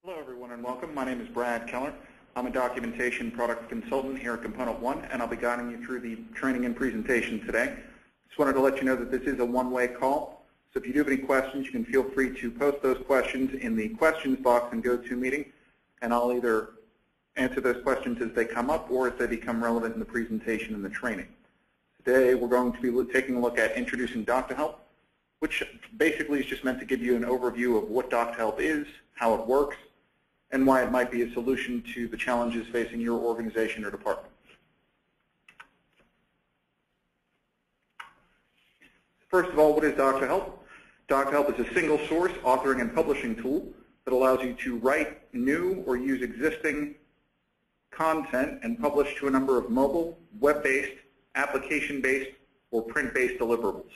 Hello everyone and welcome. My name is Brad Keller. I'm a documentation product consultant here at Component One, and I'll be guiding you through the training and presentation today. Just wanted to let you know that this is a one-way call, so if you do have any questions, you can feel free to post those questions in the questions box in GoToMeeting, and I'll either answer those questions as they come up or as they become relevant in the presentation and the training. Today we're going to be taking a look at introducing DocToHelp, which basically is just meant to give you an overview of what DocToHelp is, how it works, and why it might be a solution to the challenges facing your organization or department. First of all, what is DocToHelp? DocToHelp is a single source authoring and publishing tool that allows you to write new or use existing content and publish to a number of mobile, web-based, application-based, or print-based deliverables.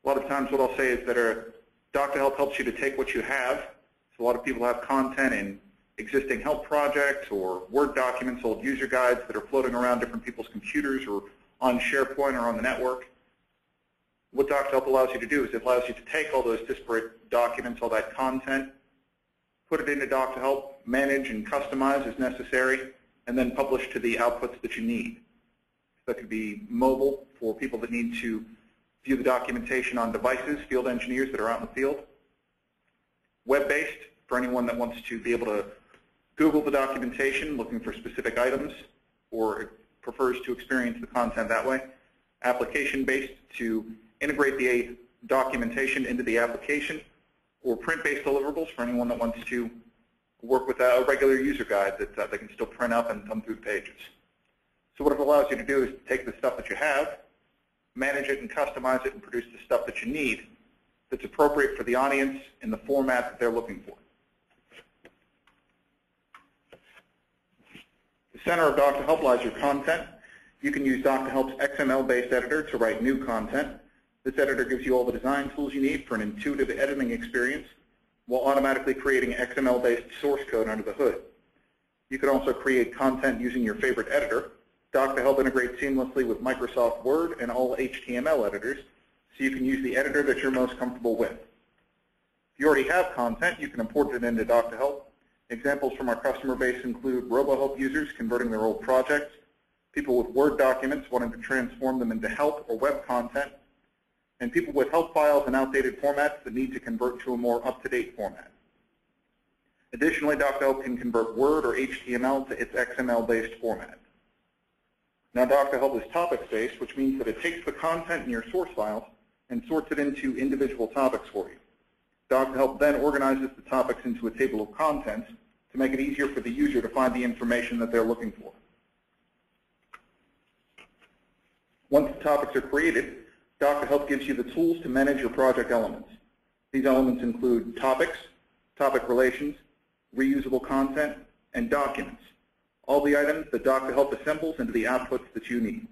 A lot of times what I'll say is that DocToHelp helps you to take what you have. A lot of people have content in existing help projects or Word documents, old user guides that are floating around different people's computers or on SharePoint or on the network. What DocToHelp allows you to do is it allows you to take all those disparate documents, all that content, put it into DocToHelp, manage and customize as necessary, and then publish to the outputs that you need. That could be mobile for people that need to view the documentation on devices, field engineers that are out in the field. Web-based for anyone that wants to be able to Google the documentation looking for specific items or prefers to experience the content that way. Application-based to integrate the documentation into the application, or print-based deliverables for anyone that wants to work with a regular user guide that they can still print up and thumb through the pages. So what it allows you to do is take the stuff that you have, manage it and customize it and produce the stuff that you need that's appropriate for the audience in the format that they're looking for. The center of DocToHelp lies your content. You can use DocToHelp's XML-based editor to write new content. This editor gives you all the design tools you need for an intuitive editing experience while automatically creating XML-based source code under the hood. You can also create content using your favorite editor. DocToHelp integrates seamlessly with Microsoft Word and all HTML editors, so you can use the editor that you're most comfortable with. If you already have content, you can import it into DocToHelp. Examples from our customer base include RoboHelp users converting their old projects, people with Word documents wanting to transform them into help or web content, and people with help files in outdated formats that need to convert to a more up-to-date format. Additionally, DocToHelp can convert Word or HTML to its XML-based format. Now, DocToHelp is topics-based, which means that it takes the content in your source files and sorts it into individual topics for you. DocToHelp then organizes the topics into a table of contents to make it easier for the user to find the information that they're looking for. Once the topics are created, DocToHelp gives you the tools to manage your project elements. These elements include topics, topic relations, reusable content, and documents, all the items that DocToHelp assembles into the outputs that you need.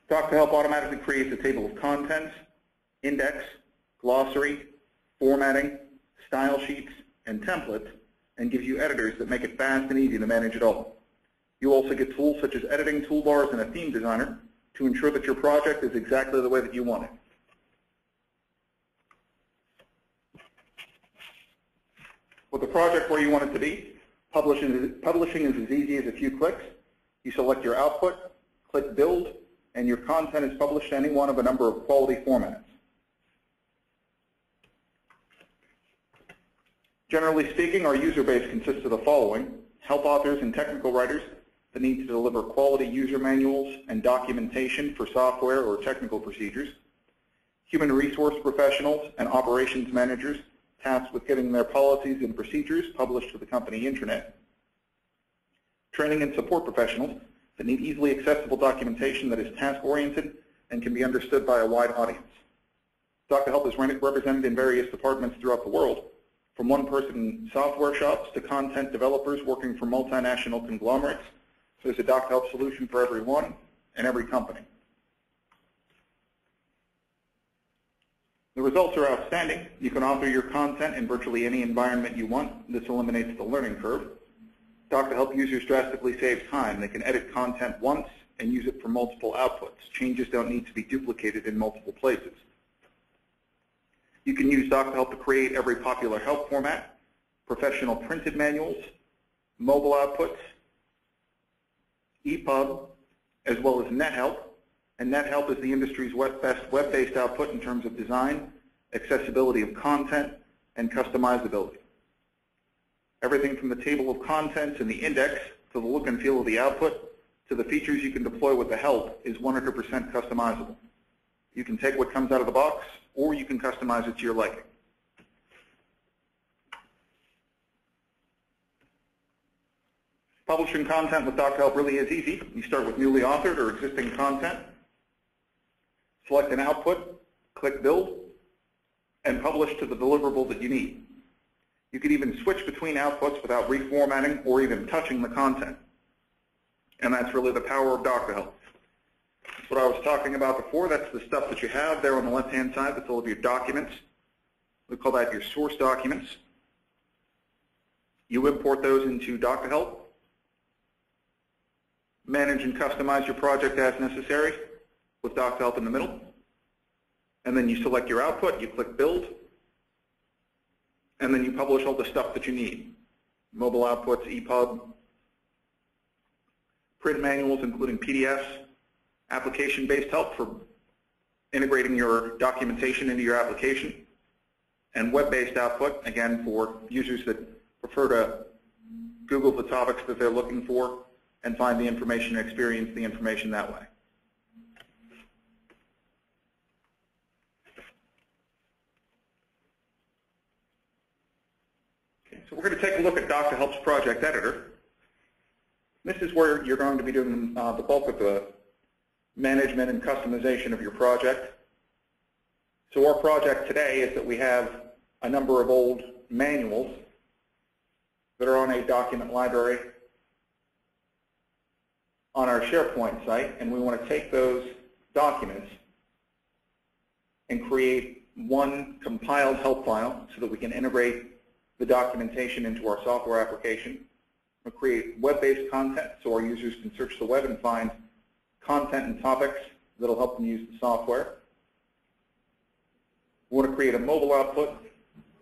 DocToHelp automatically creates a table of contents, index, glossary, formatting, style sheets, and templates, and gives you editors that make it fast and easy to manage it all. You also get tools such as editing toolbars and a theme designer to ensure that your project is exactly the way that you want it. With a project where you want it to be, publishing is as easy as a few clicks. You select your output, click Build, and your content is published to any one of a number of quality formats. Generally speaking, our user base consists of the following: help authors and technical writers that need to deliver quality user manuals and documentation for software or technical procedures, human resource professionals and operations managers tasked with getting their policies and procedures published to the company intranet, training and support professionals that need easily accessible documentation that is task-oriented and can be understood by a wide audience. DocToHelp is represented in various departments throughout the world, from one-person software shops to content developers working for multinational conglomerates. There's a DocToHelp solution for everyone and every company. The results are outstanding. You can author your content in virtually any environment you want. This eliminates the learning curve. DocToHelp users drastically save time. They can edit content once and use it for multiple outputs. Changes don't need to be duplicated in multiple places. You can use DocuHelp to create every popular help format, professional printed manuals, mobile outputs, EPUB, as well as NetHelp. And NetHelp is the industry's best web-based output in terms of design, accessibility of content, and customizability. Everything from the table of contents and the index to the look and feel of the output to the features you can deploy with the help is 100% customizable. You can take what comes out of the box, or you can customize it to your liking. Publishing content with DocuHelp really is easy. You start with newly authored or existing content, select an output, click Build, and publish to the deliverable that you need. You can even switch between outputs without reformatting or even touching the content. And that's really the power of DocuHelp. That's what I was talking about before. That's the stuff that you have there on the left-hand side. That's all of your documents. We call that your source documents. You import those into DocuHelp. Manage and customize your project as necessary with DocuHelp in the middle. And then you select your output, you click Build, and then you publish all the stuff that you need. Mobile outputs, EPUB, print manuals including PDFs, application-based help for integrating your documentation into your application, and web-based output, again, for users that prefer to Google the topics that they're looking for and find the information and experience the information that way. Okay, so we're going to take a look at DocuHelp's project editor. This is where you're going to be doing the bulk of the management and customization of your project. So our project today is that we have a number of old manuals that are on a document library on our SharePoint site, and we want to take those documents and create one compiled help file so that we can integrate the documentation into our software application. We'll create web-based content so our users can search the web and find content and topics that will help them use the software. We want to create a mobile output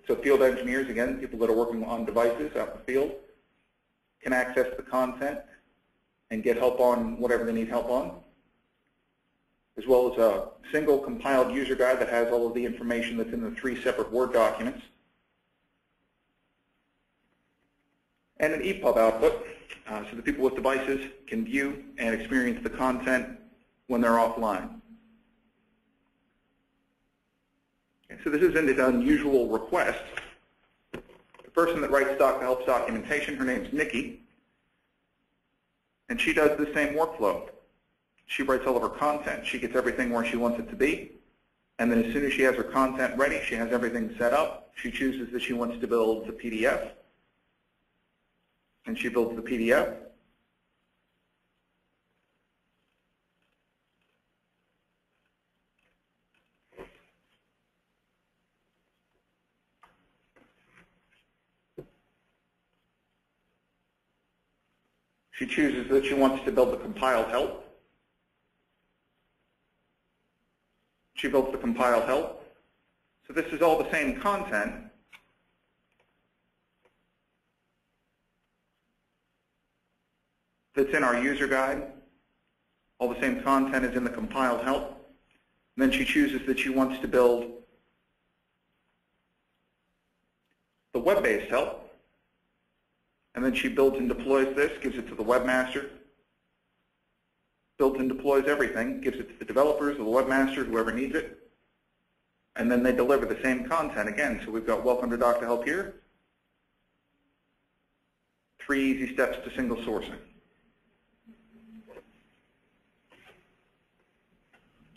so field engineers, again, people that are working on devices out in the field, can access the content and get help on whatever they need help on, as well as a single compiled user guide that has all of the information that's in the 3 separate Word documents, and an EPUB output so that people with devices can view and experience the content when they're offline. Okay, so this isn't an unusual request. The person that writes DocuHelp's documentation, her name's Nikki, and she does the same workflow. She writes all of her content. She gets everything where she wants it to be, and then as soon as she has her content ready, she has everything set up. She chooses that she wants to build the PDF, and she builds the PDF. She chooses that she wants to build the compiled help. She builds the compiled help. So this is all the same content. That's in our user guide. All the same content is in the compiled help. And then she chooses that she wants to build the web-based help. And then she builds and deploys this, gives it to the webmaster, builds and deploys everything, gives it to the developers, the webmaster, whoever needs it, and then they deliver the same content again. So we've got Welcome to DocuHelp here, 3 easy steps to single sourcing.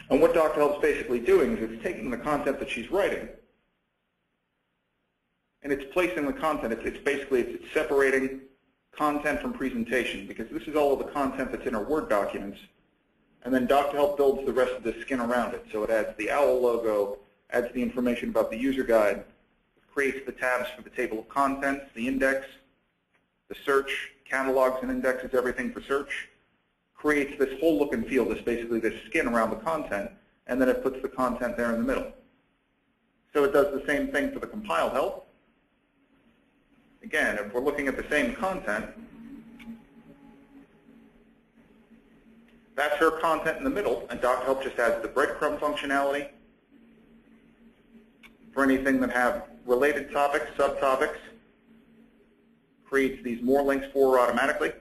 And what DocuHelp is basically doing is it's taking the content that she's writing and it's placing the content. It's separating content from presentation, because this is all of the content that's in our Word documents. And then DocuHelp builds the rest of the skin around it. So it adds the owl logo, adds the information about the user guide, creates the tabs for the table of contents, the index, the search, catalogs and indexes everything for search, creates this whole look and feel, basically this skin around the content, and then it puts the content there in the middle. So it does the same thing for the compiled help. Again, if we're looking at the same content, that's her content in the middle, and DocHelp just adds the breadcrumb functionality for anything that have related topics, subtopics, creates these more links for her automatically,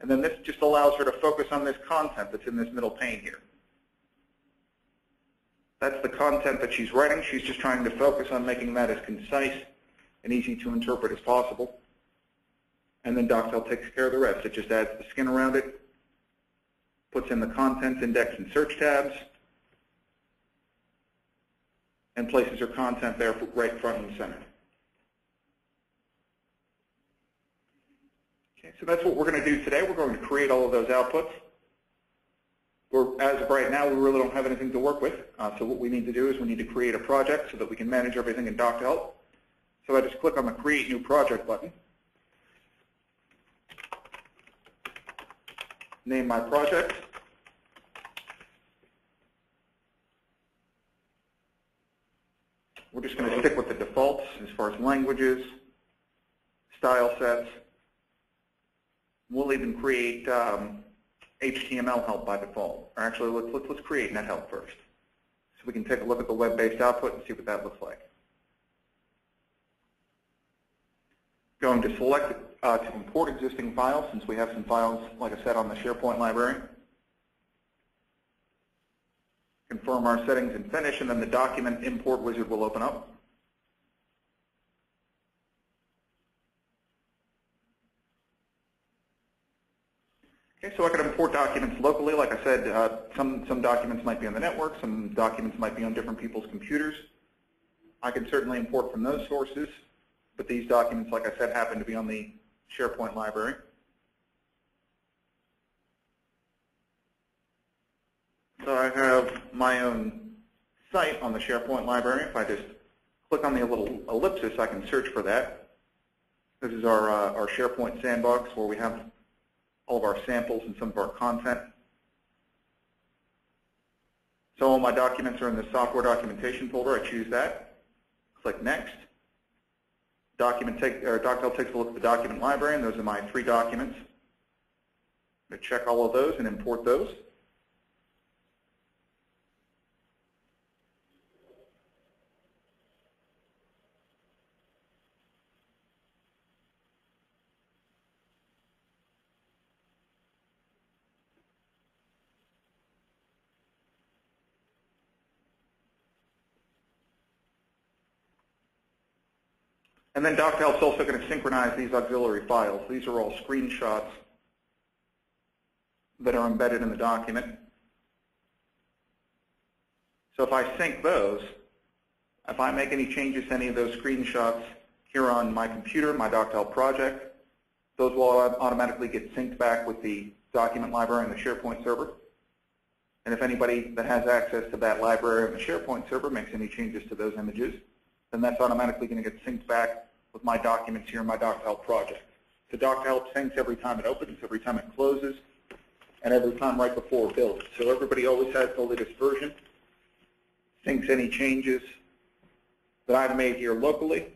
and then this just allows her to focus on this content that's in this middle pane here. That's the content that she's writing. She's just trying to focus on making that as concise and easy to interpret as possible. And then DocHelp takes care of the rest. It just adds the skin around it, puts in the contents index and search tabs, and places her content there right front and center. Okay, so that's what we're going to do today. We're going to create all of those outputs. As of right now, we really don't have anything to work with. So what we need to do is we need to create a project so that we can manage everything in DocHelp. So I just click on the Create New Project button. Name my project. We're just going to stick with the defaults as far as languages, style sets. We'll even create HTML help by default. Or actually, let's create net help first, so we can take a look at the web-based output and see what that looks like. Going to select to import existing files, since we have some files, like I said, on the SharePoint library. Confirm our settings and finish, and then the document import wizard will open up. Okay, so I can import documents locally. Like I said, some documents might be on the network, some documents might be on different people's computers. I can certainly import from those sources, but these documents, like I said, happen to be on the SharePoint library. So I have my own site on the SharePoint library. If I just click on the little ellipsis, I can search for that. This is our SharePoint sandbox where we have all of our samples and some of our content. So all my documents are in the software documentation folder. I choose that. Click Next. DocHelp takes a look at the document library, and those are my 3 documents. I'm going to check all of those and import those. And then DocHelp's also going to synchronize these auxiliary files. These are all screenshots that are embedded in the document. So if I sync those, if I make any changes to any of those screenshots here on my computer, my DocHelp project, those will automatically get synced back with the document library and the SharePoint server. And if anybody that has access to that library and the SharePoint server makes any changes to those images, then that's automatically going to get synced back with my documents here in my DocHelp project. So DocHelp syncs every time it opens, every time it closes, and every time right before it builds. So everybody always has the latest version, syncs any changes that I've made here locally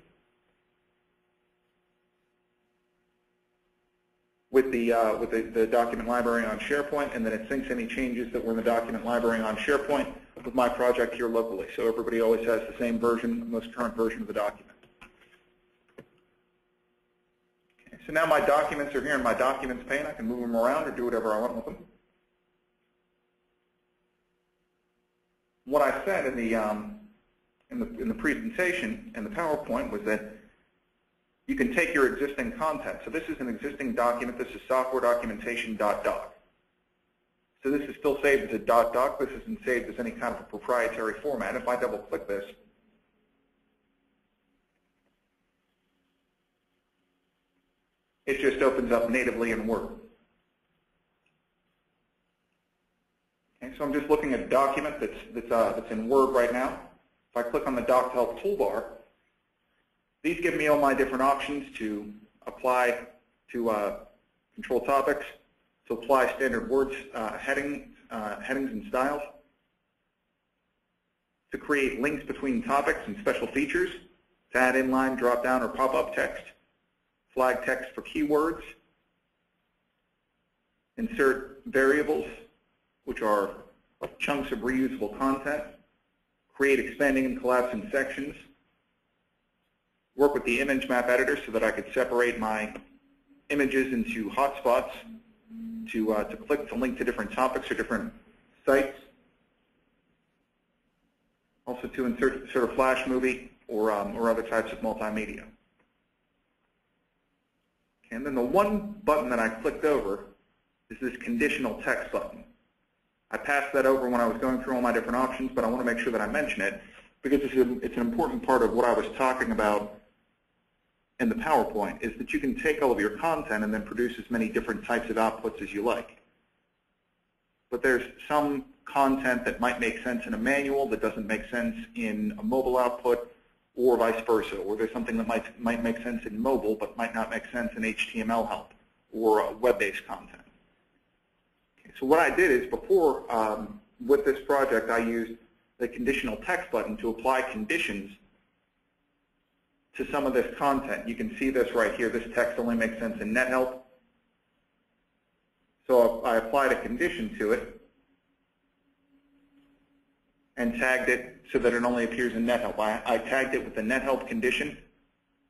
with the document library on SharePoint, and then it syncs any changes that were in the document library on SharePoint with my project here locally. So everybody always has the same version, the most current version of the document. Okay, so now my documents are here in my Documents pane. I can move them around or do whatever I want with them. What I said in the presentation in the PowerPoint was that you can take your existing content. So this is an existing document. This is software documentation.doc. So this is still saved as a .doc. This isn't saved as any kind of a proprietary format. If I double-click this, it just opens up natively in Word. Okay, so I'm just looking at a document that's in Word right now. If I click on the DocHelp toolbar, these give me all my different options to apply to control topics, to apply standard words, headings and styles. to create links between topics and special features, to add inline, drop-down, or pop-up text, flag text for keywords, insert variables, which are chunks of reusable content, create expanding and collapsing sections, work with the image map editor so that I could separate my images into hotspots to click to link to different topics or different sites. Also to insert sort of flash movie or other types of multimedia. Okay, and then the one button that I clicked over is this conditional text button. I passed that over when I was going through all my different options, but I want to make sure that I mention it because it's an important part of what I was talking about in the PowerPoint, is that you can take all of your content and then produce as many different types of outputs as you like. But there's some content that might make sense in a manual that doesn't make sense in a mobile output, or vice versa, or there's something that might make sense in mobile but might not make sense in HTML help or web-based content. Okay, so what I did is before, with this project, I used the conditional text button to apply conditions to some of this content. You can see this right here. This text only makes sense in NetHelp. So I applied a condition to it and tagged it so that it only appears in NetHelp. I tagged it with the NetHelp condition.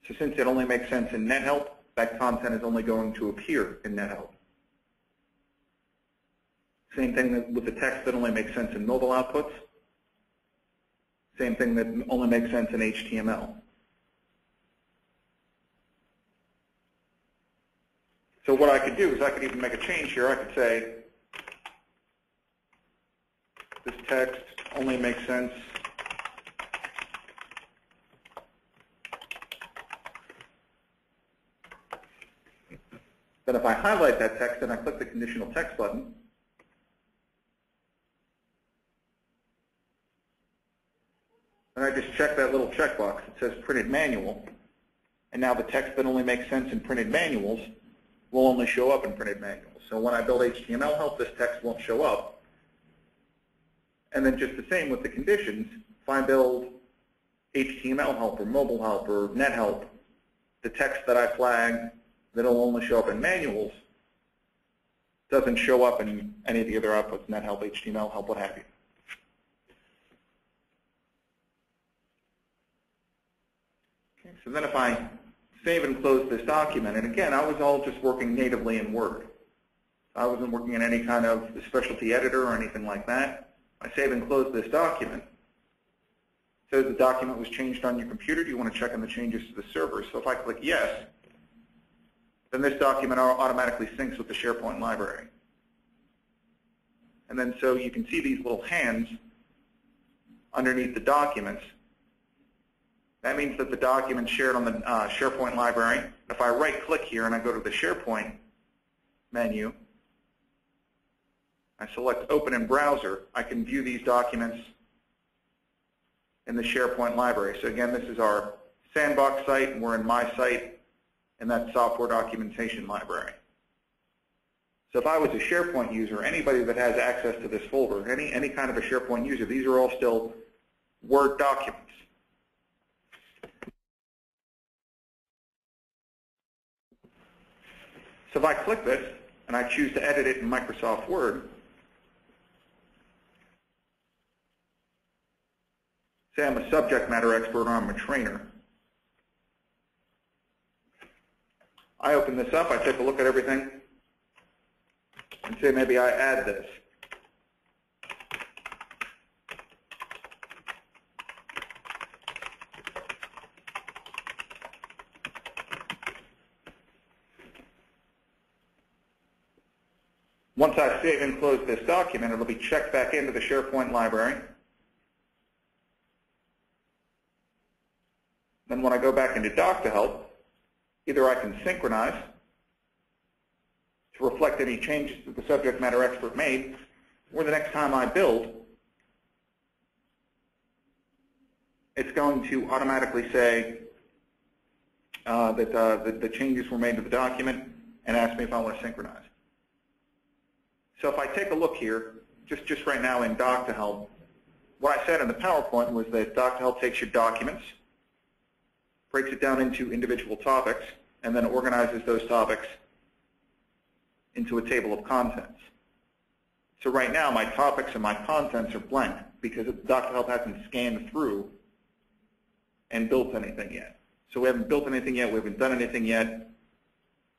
So since it only makes sense in NetHelp, that content is only going to appear in NetHelp. Same thing with the text that only makes sense in mobile outputs. Same thing that only makes sense in HTML. So what I could do is I could even make a change here. I could say this text only makes sense then if I highlight that text and I click the conditional text button, and I just check that little checkbox that says printed manual, and now the text that only makes sense in printed manuals will only show up in printed manuals. So when I build HTML help, this text won't show up. And then just the same with the conditions. If I build HTML help or mobile help or net help, the text that I flagged that will only show up in manuals doesn't show up in any of the other outputs, net help, HTML help, what have you. Okay, so then if I save and close this document, and again, I was all just working natively in Word. I wasn't working in any kind of specialty editor or anything like that. I save and close this document. It says the document was changed on your computer. Do you want to check on the changes to the server? So if I click yes, then this document automatically syncs with the SharePoint library. And then so you can see these little hands underneath the documents. That means that the document's shared on the SharePoint library. If I right-click here and I go to the SharePoint menu, I select Open in Browser, I can view these documents in the SharePoint library. So again, this is our sandbox site, and we're in My Site in that software documentation library. So if I was a SharePoint user, anybody that has access to this folder, any kind of a SharePoint user, these are all still Word documents. So if I click this and I choose to edit it in Microsoft Word, say I'm a subject matter expert or I'm a trainer. I open this up, I take a look at everything, and say maybe I add this. Once I save and close this document, it'll be checked back into the SharePoint library. Then when I go back into Doc2Help, either I can synchronize to reflect any changes that the subject matter expert made, or the next time I build, it's going to automatically say that the changes were made to the document and ask me if I want to synchronize. So if I take a look here, just right now in Doc2Help, what I said in the PowerPoint was that Doc2Help takes your documents, breaks it down into individual topics, and then organizes those topics into a table of contents. So right now, my topics and my contents are blank because Doc2Help hasn't scanned through and built anything yet. So we haven't built anything yet. We haven't done anything yet.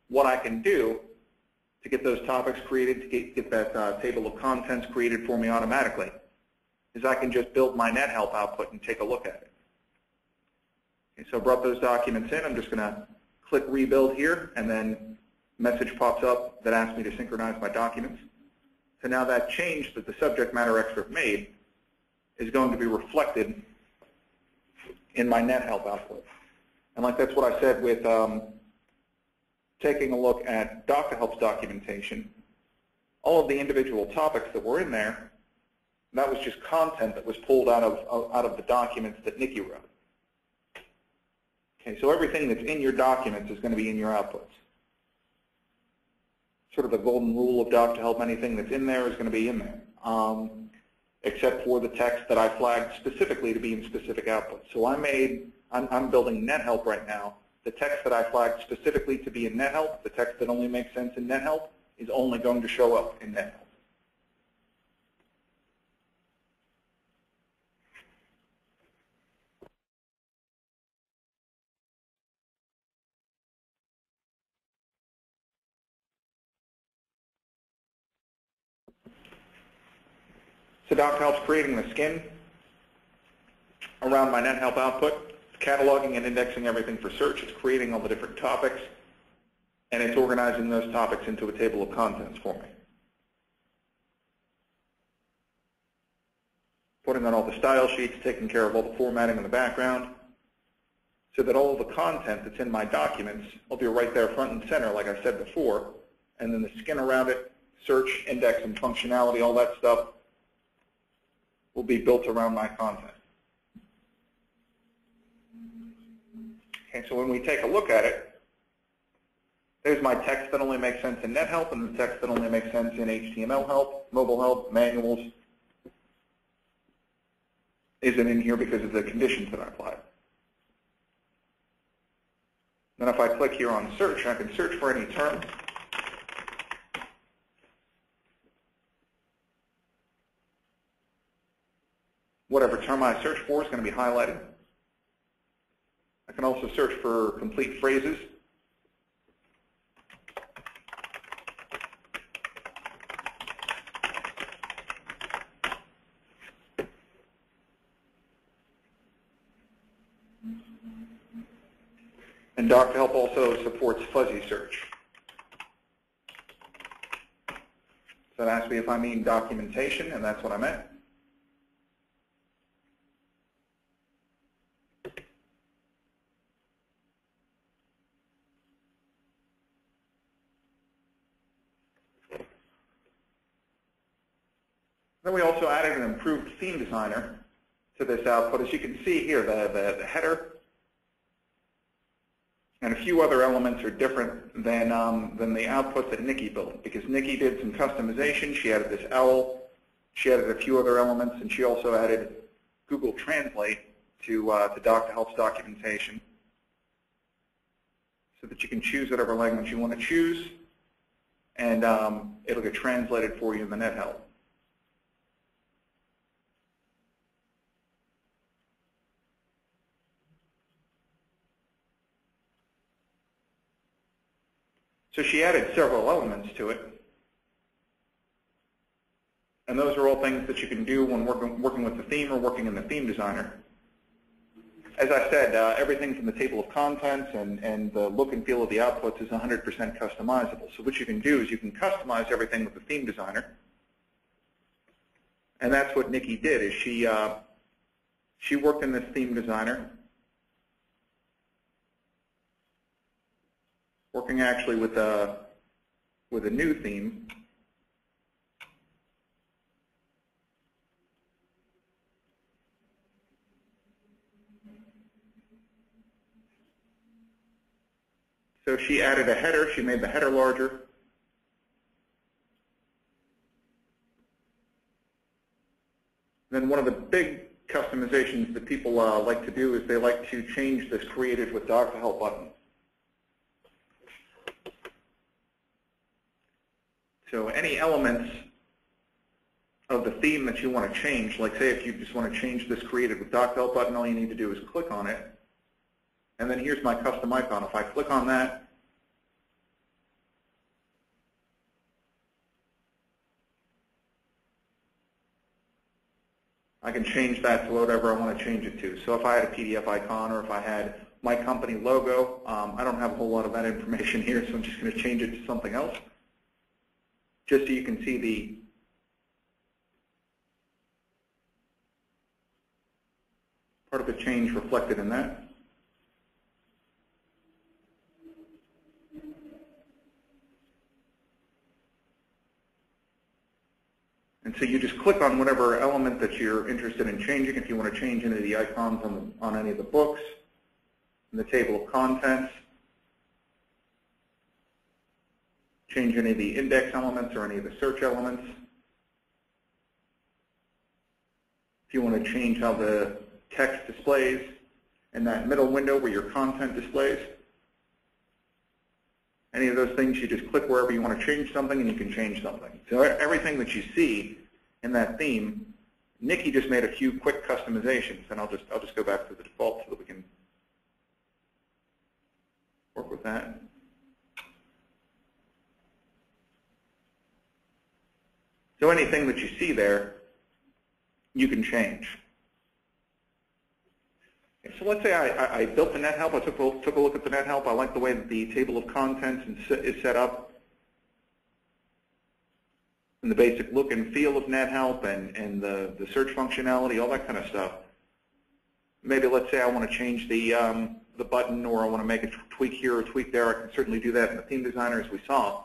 What I can do to get those topics created, to get that table of contents created for me automatically, is I can just build my NetHelp output and take a look at it. Okay, so I brought those documents in. I'm just going to click Rebuild here, and then a message pops up that asks me to synchronize my documents. So now that change that the subject matter expert made is going to be reflected in my NetHelp output. And like that's what I said with taking a look at Doc2Help's documentation, all of the individual topics that were in there, that was just content that was pulled out of the documents that Nikki wrote. Okay, so everything that's in your documents is going to be in your outputs. Sort of the golden rule of Doc2Help, anything that's in there is going to be in there, except for the text that I flagged specifically to be in specific outputs. So I'm building NetHelp right now. The text that I flagged specifically to be in NetHelp, the text that only makes sense in NetHelp, is only going to show up in NetHelp. So Doc2Help's creating the skin around my NetHelp output. It's cataloging and indexing everything for search. It's creating all the different topics, and it's organizing those topics into a table of contents for me. Putting on all the style sheets, taking care of all the formatting in the background, so that all of the content that's in my documents will be right there front and center, like I said before, and then the skin around it, search, index, and functionality, all that stuff, will be built around my content. Okay, so when we take a look at it, there's my text that only makes sense in NetHelp and the text that only makes sense in HTML help, mobile help, manuals. Isn't in here because of the conditions that I applied. Then if I click here on search, I can search for any term. Whatever term I search for is going to be highlighted. I can also search for complete phrases. And Doc2Help also supports fuzzy search. So it asks me if I mean documentation, and that's what I meant. Then we also added an improved theme designer to this output. As you can see here, the header and a few other elements are different than the output that Nikki built, because Nikki did some customization. She added this owl. She added a few other elements, and she also added Google Translate to Doc2Help's documentation so that you can choose whatever language you want to choose, and it'll get translated for you in the NetHelp. So she added several elements to it, and those are all things that you can do when working with the theme or working in the theme designer. As I said, everything from the table of contents and the look and feel of the outputs is 100% customizable. So what you can do is you can customize everything with the theme designer, and that's what Nikki did. Is she worked in this theme designer, working actually with a new theme. So she added a header. She made the header larger. Then one of the big customizations that people like to do is they like to change this created with Doc to Help button. So any elements of the theme that you want to change, like say if you just want to change this created with Doc to Help button, all you need to do is click on it. And then here's my custom icon. If I click on that, I can change that to whatever I want to change it to. So if I had a PDF icon or if I had my company logo, I don't have a whole lot of that information here, so I'm just going to change it to something else, just so you can see the part of the change reflected in that. And so you just click on whatever element that you're interested in changing. If you want to change any of the icons on any of the books, in the table of contents, change any of the index elements or any of the search elements. If you want to change how the text displays in that middle window where your content displays, any of those things, you just click wherever you want to change something and you can change something. So everything that you see in that theme, Nikki just made a few quick customizations, and I'll just go back to the default so that we can work with that. So anything that you see there, you can change. So let's say I built the NetHelp. I took a look at the NetHelp. I like the way that the table of contents is set up, and the basic look and feel of NetHelp, and the search functionality, all that kind of stuff. Maybe let's say I want to change the button, or I want to make a tweak here or tweak there. I can certainly do that in the theme designer, as we saw.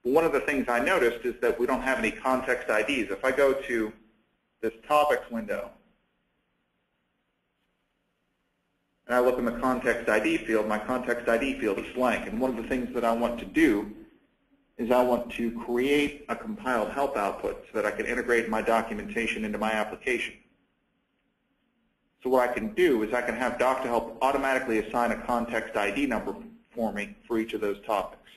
But one of the things I noticed is that we don't have any context IDs. If I go to this topics window, and I look in the context ID field, my context ID field is blank. And one of the things that I want to do is I want to create a compiled help output so that I can integrate my documentation into my application. So what I can do is I can have Doc to Help automatically assign a context ID number for me for each of those topics.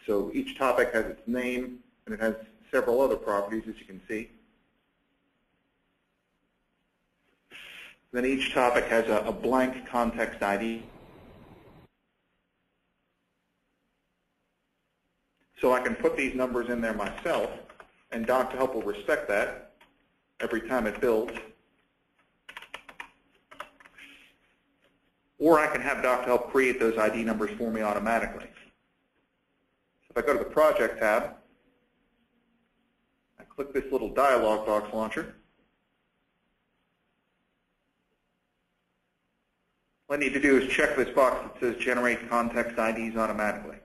So each topic has its name, and it has several other properties, as you can see. Then each topic has a blank context ID. So I can put these numbers in there myself, and Doc to Help will respect that every time it builds. Or I can have Doc to Help create those ID numbers for me automatically. So if I go to the Project tab, I click this little dialog box launcher. All I need to do is check this box that says Generate Context IDs automatically.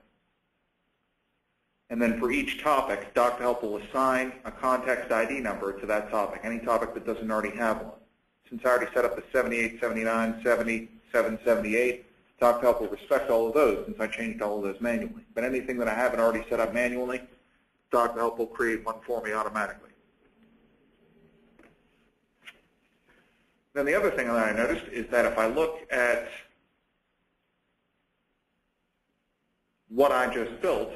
And then for each topic, Doc to Help will assign a context ID number to that topic, any topic that doesn't already have one. Since I already set up the 78, 79, 70, 778, Doc to Help will respect all of those since I changed all of those manually. But anything that I haven't already set up manually, Doc to Help will create one for me automatically. Then the other thing that I noticed is that if I look at what I just built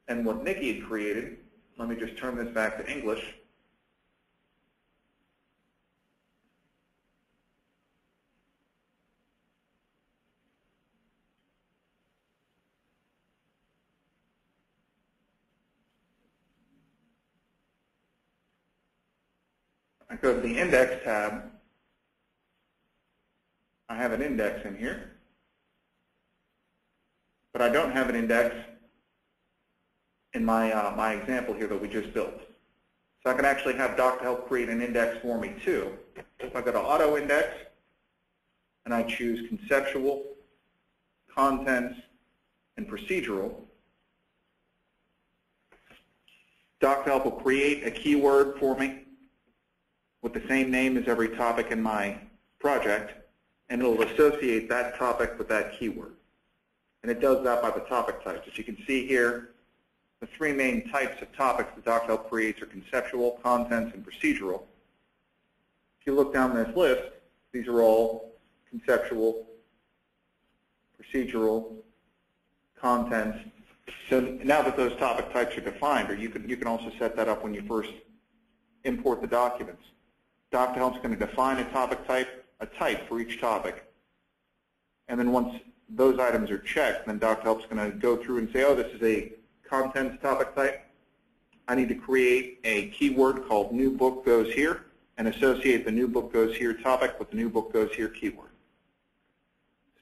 and what Nikki had created, let me just turn this back to English. I go to the Index tab. I have an index in here, but I don't have an index in my my example here that we just built. So I can actually have Doc to Help create an index for me too. If I go to Auto Index and I choose Conceptual, Contents, and Procedural, Doc to Help will create a keyword for me with the same name as every topic in my project, and it will associate that topic with that keyword. And it does that by the topic types. As you can see here, the three main types of topics that Doc to Help creates are conceptual, contents, and procedural. you look down this list, these are all conceptual, procedural, contents. So now that those topic types are defined, or you can also set that up when you first import the documents. Doc2Help is going to define a topic type, a type for each topic. And then once those items are checked, then Doc2Help is going to go through and say, oh, this is a contents topic type. I need to create a keyword called new book goes here and associate the new book goes here topic with the new book goes here keyword.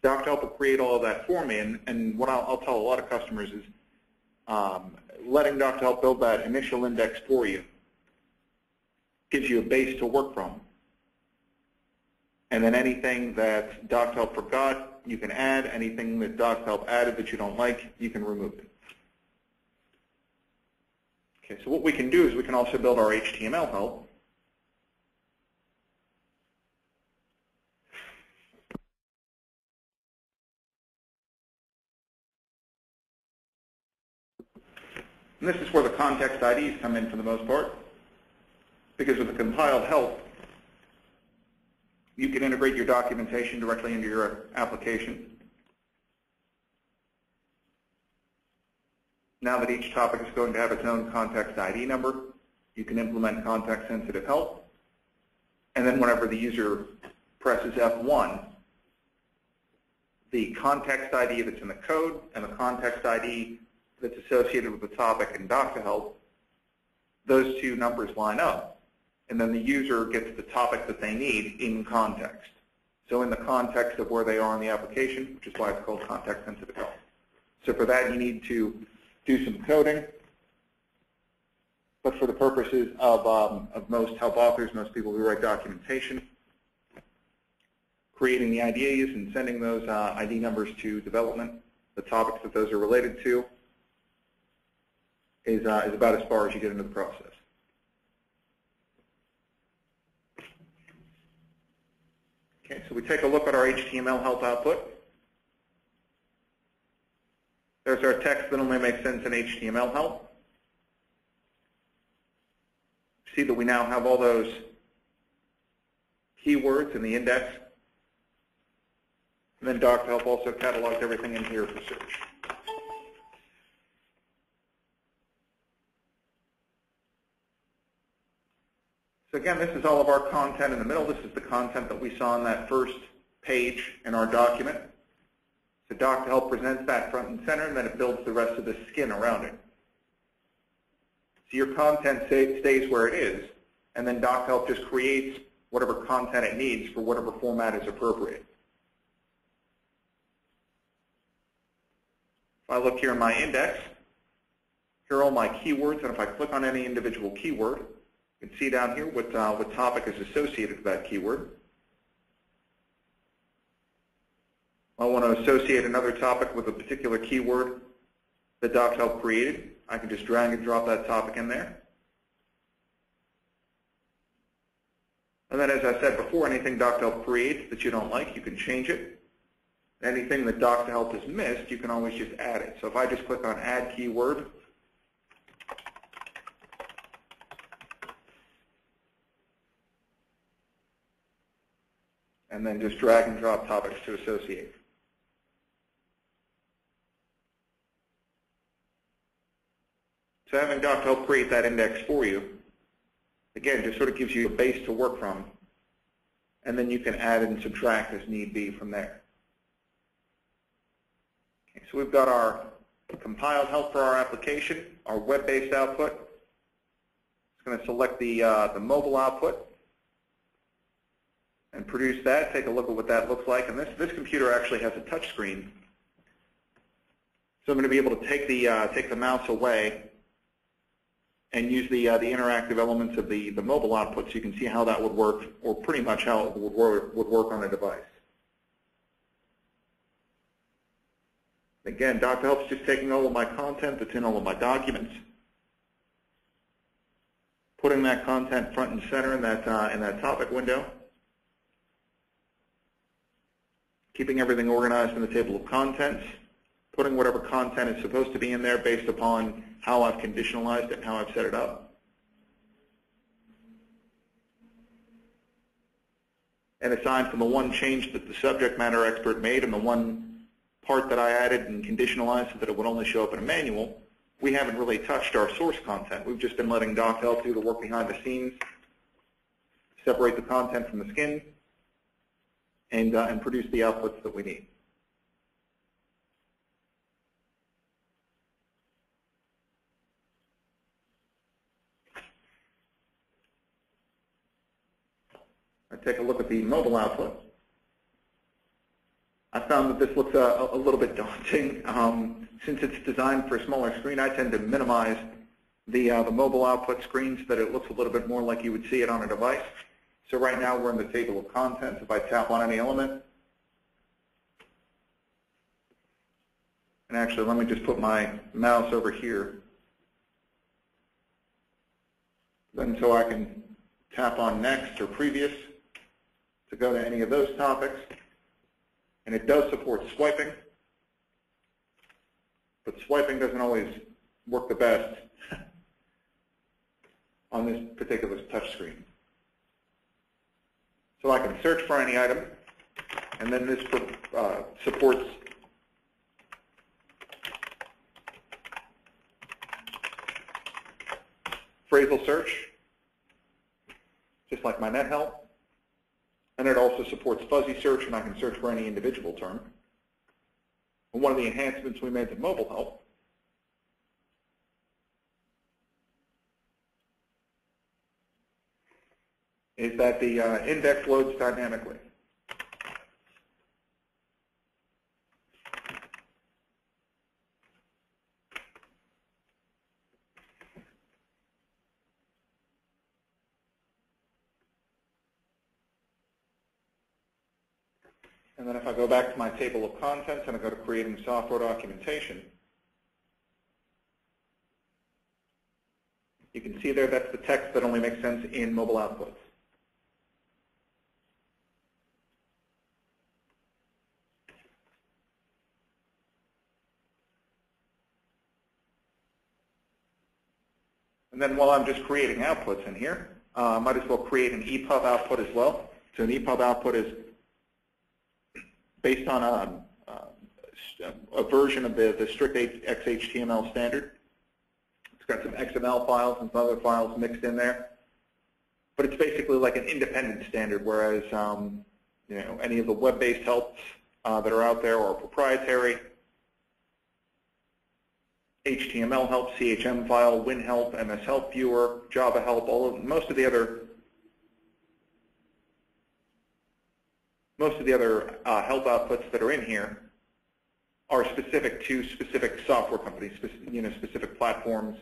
So Doc2Help will create all of that for me, and what I'll tell a lot of customers is letting Doc2Help build that initial index for you gives you a base to work from. And then anything that Doc2Help forgot, you can add. Anything that Doc2Help added that you don't like, you can remove it. Okay, so what we can do is we can also build our HTML help. And this is where the context IDs come in for the most part. Because with the compiled help, you can integrate your documentation directly into your application. Now that each topic is going to have its own context ID number, you can implement context-sensitive help. And then whenever the user presses F1, the context ID that's in the code and the context ID that's associated with the topic in Doc2Help, those two numbers line up. And then the user gets the topic that they need in context. So in the context of where they are in the application, which is why it's called context-sensitive help. So for that, you need to do some coding. But for the purposes of most help authors, most people who write documentation, creating the IDs and sending those ID numbers to development, the topics that those are related to, is about as far as you get into the process. Okay, so we take a look at our HTML help output. There's our text that only makes sense in HTML help. See that we now have all those keywords in the index. And then Doc2Help also catalogs everything in here for search. So again, this is all of our content in the middle. This is the content that we saw on that first page in our document. So Doc2Help presents that front and center, and then it builds the rest of the skin around it. So your content stays where it is, and then Doc2Help just creates whatever content it needs for whatever format is appropriate. If I look here in my index, here are all my keywords, and if I click on any individual keyword, you can see down here what topic is associated with that keyword. I want to associate another topic with a particular keyword that Doc2Help created. I can just drag and drop that topic in there. And then, as I said before, anything Doc2Help creates that you don't like, you can change it. Anything that Doc2Help has missed, you can always just add it. So if I just click on Add Keyword, and then just drag and drop topics to associate. So having Doc2Help create that index for you, again, just sort of gives you a base to work from, and then you can add and subtract as need be from there. Okay, so we've got our compiled help for our application, our web-based output. It's going to select the mobile output and produce that. Take a look at what that looks like. And this computer actually has a touch screen. So I'm going to be able to take the mouse away and use the interactive elements of the mobile output so you can see how that would work, or pretty much how it would work on a device. Again, Doc2Help is just taking all of my content that's in all of my documents, putting that content front and center in that topic window, keeping everything organized in the table of contents, putting whatever content is supposed to be in there based upon how I've conditionalized it and how I've set it up. And aside from the one change that the subject matter expert made and the one part that I added and conditionalized so that it would only show up in a manual, we haven't really touched our source content. We've just been letting DocHelp do the work behind the scenes, separate the content from the skin, and produce the outputs that we need. I take a look at the mobile output. I found that this looks a little bit daunting. Since it's designed for a smaller screen, I tend to minimize the mobile output screen so that it looks a little bit more like you would see it on a device. So right now we're in the table of contents. If I tap on any element, and actually let me just put my mouse over here, then so I can tap on next or previous to go to any of those topics. And it does support swiping, but swiping doesn't always work the best on this particular touch screen. So I can search for any item, and then this supports phrasal search, just like my NetHelp. And it also supports fuzzy search, and I can search for any individual term. And one of the enhancements we made to mobile help is that the index loads dynamically. And then if I go back to my table of contents and I go to creating software documentation, you can see there that's the text that only makes sense in mobile outputs. And then while I'm just creating outputs in here, I might as well create an EPUB output as well. So an EPUB output is based on a version of the strict XHTML standard. It's got some XML files and some other files mixed in there. But it's basically like an independent standard, whereas you know, any of the web-based helps that are out there are proprietary. HTML help, CHM file, Win help, MS help viewer, Java help, most of the other help outputs that are in here are specific to specific software companies, specific platforms,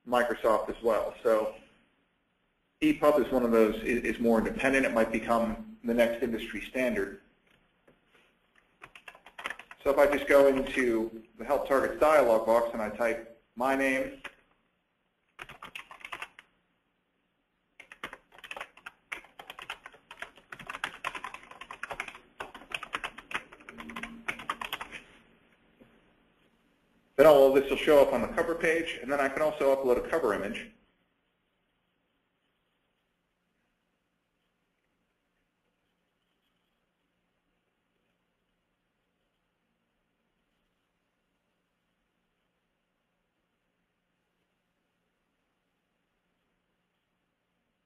Microsoft as well. So EPUB is one of those, is more independent. It might become the next industry standard. So if I just go into the Help Targets dialog box and I type my name, then all of this will show up on the cover page, and then I can also upload a cover image.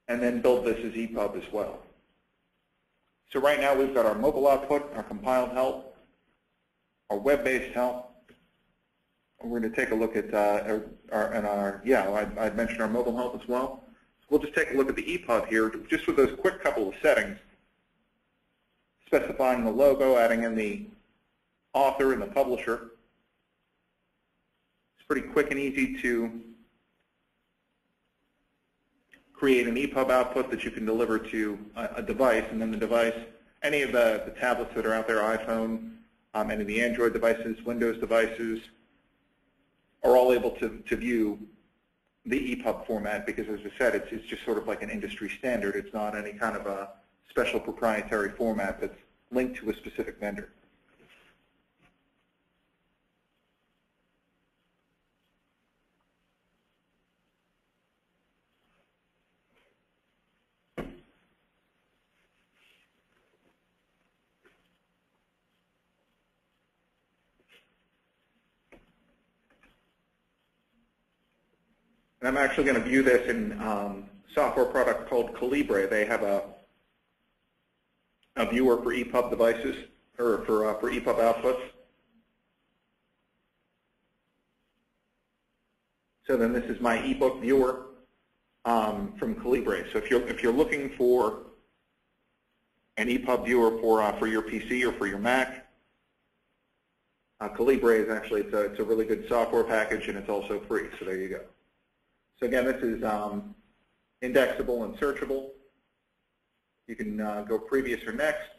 And then build this as EPUB as well. So right now we've got our mobile output, our compiled help, our web-based help. We're going to take a look at I'd mentioned our mobile help as well. So we'll just take a look at the EPUB here, just with those quick couple of settings, specifying the logo, adding in the author and the publisher. It's pretty quick and easy to create an EPUB output that you can deliver to a device, and then the device, any of the tablets that are out there, iPhone, any of the Android devices, Windows devices, are all able to view the EPUB format because, as I said, it's just sort of like an industry standard. It's not any kind of a special proprietary format that's linked to a specific vendor. And I'm actually going to view this in software product called Calibre. They have a viewer for EPUB devices, or for EPUB outputs. So then this is my eBook viewer from Calibre. So if you're looking for an EPUB viewer for your PC or for your Mac, Calibre is actually it's a really good software package, and it's also free. So there you go. So again, this is indexable and searchable. You can go previous or next.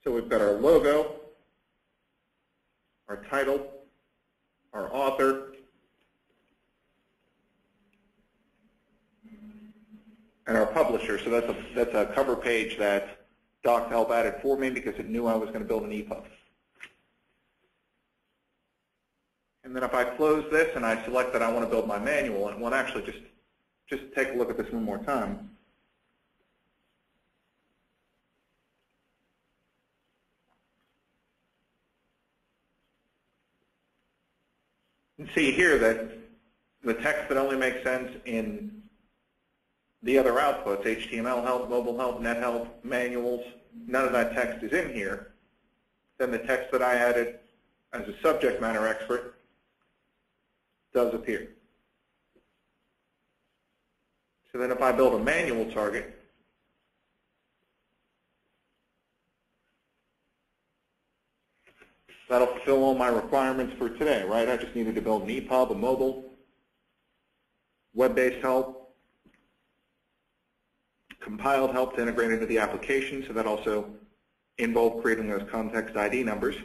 So we've got our logo, our title, our author, and our publisher. So that's a cover page that DocToHelp added for me because it knew I was going to build an EPUB. And then if I close this and I select that I want to build my manual, and we'll actually just take a look at this one more time. You can see here that the text that only makes sense in the other outputs, HTML help, mobile help, net help, manuals, none of that text is in here. Then the text that I added as a subject matter expert does appear. So then if I build a manual target, that'll fulfill all my requirements for today, right? I just needed to build an EPUB, a mobile, web-based help, compiled help to integrate into the application, so that also involved creating those context ID numbers.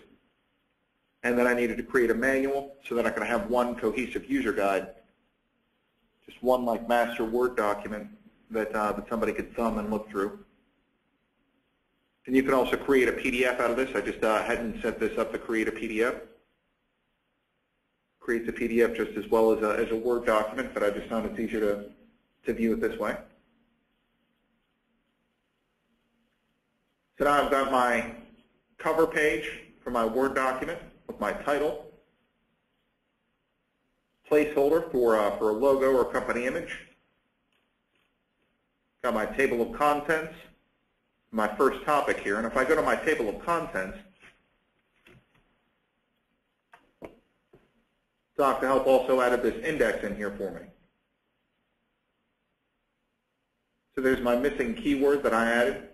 And then I needed to create a manual so that I could have one cohesive user guide, just one like master Word document that somebody could thumb and look through. And you can also create a PDF out of this. I just hadn't set this up to create a PDF. Creates a PDF just as well as a Word document, but I just found it's easier to view it this way. So now I've got my cover page for my Word document with my title, placeholder for a logo or company image. Got my table of contents, my first topic here, and if I go to my table of contents, DocToHelp also added this index in here for me. So there's my missing keyword that I added.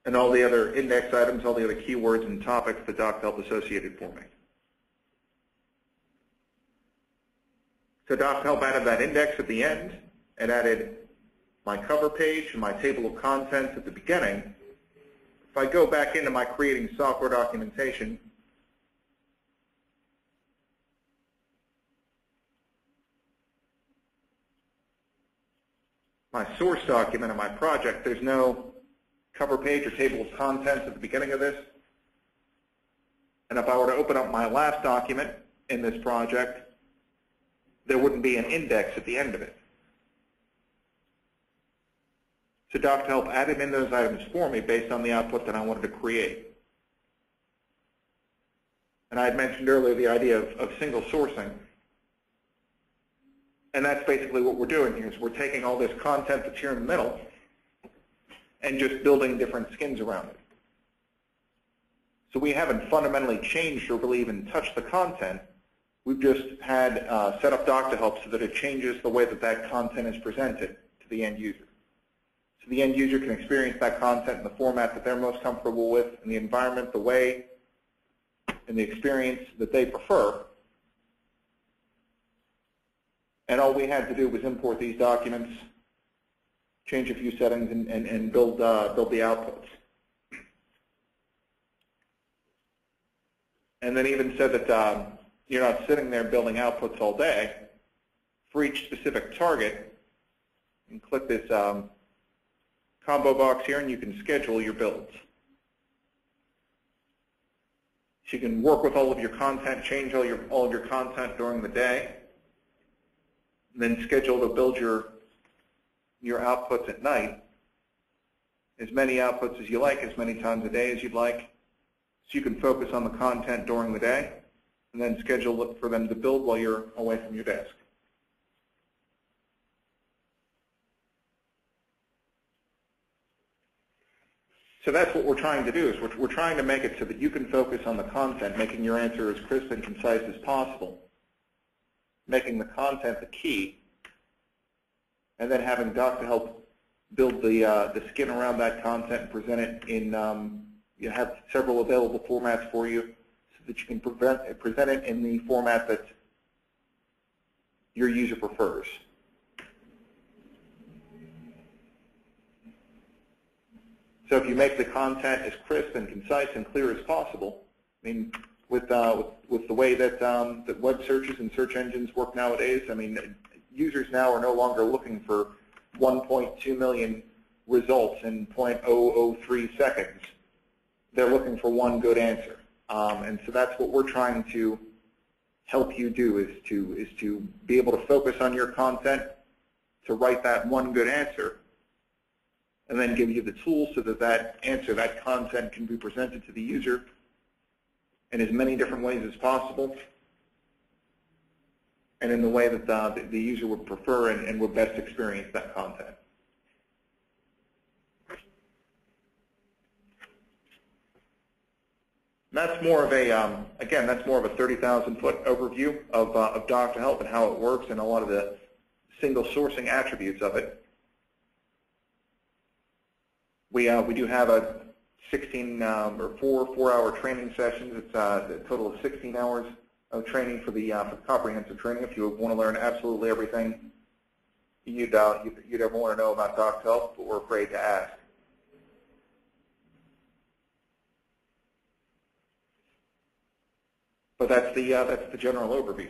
And all the other index items, all the other keywords and topics that DocToHelp associated for me. So DocToHelp added that index at the end. It added my cover page and my table of contents at the beginning. If I go back into my creating software documentation, my source document of my project, there's no cover page or table of contents at the beginning of this. And if I were to open up my last document in this project, there wouldn't be an index at the end of it. So DocToHelp added in those items for me based on the output that I wanted to create. And I had mentioned earlier the idea of single sourcing. And that's basically what we're doing here, is we're taking all this content that's here in the middle and just building different skins around it. So we haven't fundamentally changed or really even touched the content. We've just had set up DocToHelp so that it changes the way that that content is presented to the end user. So the end user can experience that content in the format that they're most comfortable with, in the environment, the way, and the experience that they prefer. And all we had to do was import these documents, change a few settings, and build the outputs. And then even said that you're not sitting there building outputs all day. For each specific target, you can click this combo box here, and you can schedule your builds. So you can work with all of your content, change all of your content during the day, and then schedule to build your outputs at night. as many outputs as you like, as many times a day as you'd like, so you can focus on the content during the day, and then schedule for them to build while you're away from your desk. So that's what we're trying to do, is we're trying to make it so that you can focus on the content, making your answer as crisp and concise as possible, making the content the key, and then having Doc to help build the skin around that content and present it in, you have several available formats for you so that you can present it in the format that your user prefers. So if you make the content as crisp and concise and clear as possible, I mean, with the way that that web searches and search engines work nowadays, I mean, users now are no longer looking for 1.2 million results in 0.003 seconds. They're looking for one good answer, and so that's what we're trying to help you do, is to be able to focus on your content, to write that one good answer, and then give you the tools so that that answer, that content, can be presented to the user in as many different ways as possible, and in the way that the user would prefer and would best experience that content. That's more of a, again, that's more of a 30,000-foot overview of Doc to Help and how it works and a lot of the single sourcing attributes of it. We do have a 16 or four-hour training sessions. It's a total of 16 hours of training for the comprehensive training. If you want to learn absolutely everything you'd ever want to know about Doc to Help, but we're afraid to ask. But that's the general overview.